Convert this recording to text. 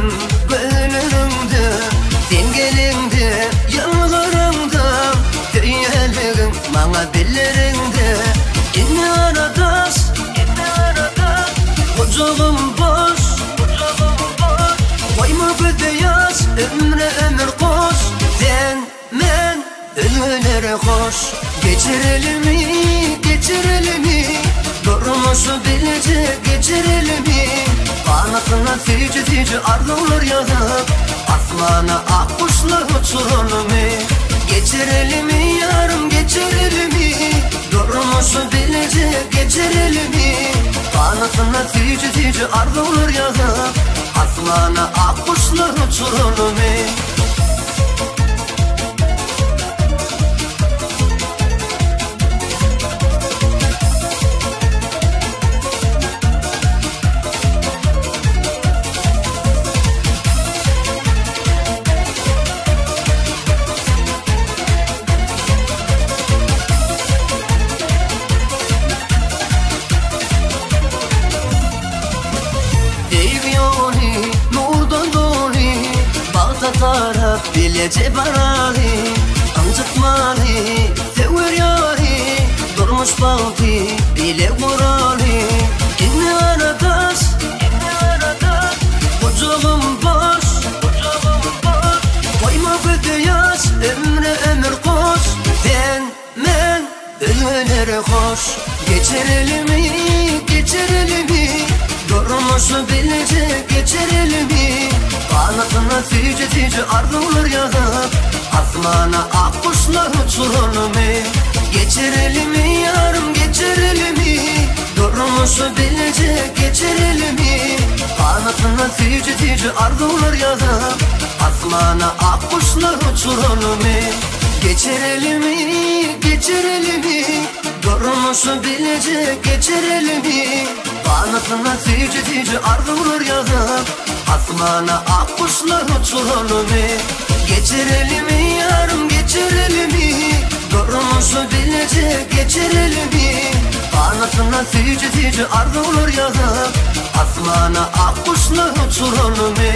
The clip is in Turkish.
gülüm gönlümde, dengelinde yalvarımda, tüyelgin bana bellerinde. İnne aradas, ocağım boş, koyma beyaz ömre ömür koş. Sen men ölülere hoş, geçirelim mi, geçirelim mi? Durmuşu bilecek geçirelim mi? Kanatına tici tici ardılar yanıp, asmana akkuşlar uçuralım mı? Geçirelim mi yarım, geçirelim mi? Durmuşu bilecek geçirelim mi? Kanatına tici tici ardılar yanıp, asmana akkuşlar uçuralım mı? Taraf bilece barali, ancak mali tevir yari, durmuş balti bile vurali. İnne aradas, ocağım boş, koyma beyaz ömre ömür koş. Sen men ölülere hoş, geçirelim mi, geçirelim mi? Durmuşu bilecek geçirelim mi? Kanatına tici tici ardılar yanıp, asmana akkuşlar uçuralım mı? Geçirelim mi yarım, geçirelim mi? Durmuşu bilecek geçirelim mi? Kanatına tici tici ardılar yanıp, asmana akkuşlar uçuralım mı? Geçirelim mi, geçirelim mi? Durmuşu bilecek geçirelim mi? Kanatına tici tici ardılar yanıp, asmana akkuşlar uçuralım mı? Geçirelim mi, geçirelim mi? Durmuşu bilecek geçirelim mi? Kanatına tici tici ardılar yanıp, asmana akkuşlar uçuralım mı? Geçirelim mi, geçirelim mi? Durmuşu bilecek geçirelim mi? Kanatına tici tici ardılar yanıp, asmana akkuşlar uçuralım mı? Geçirelim mi yarım, geçirelim mi? Durmuşu bilecek geçirelim mi? Kanatına tici tici ardılar yanıp, asmana akkuşlar uçuralım mı?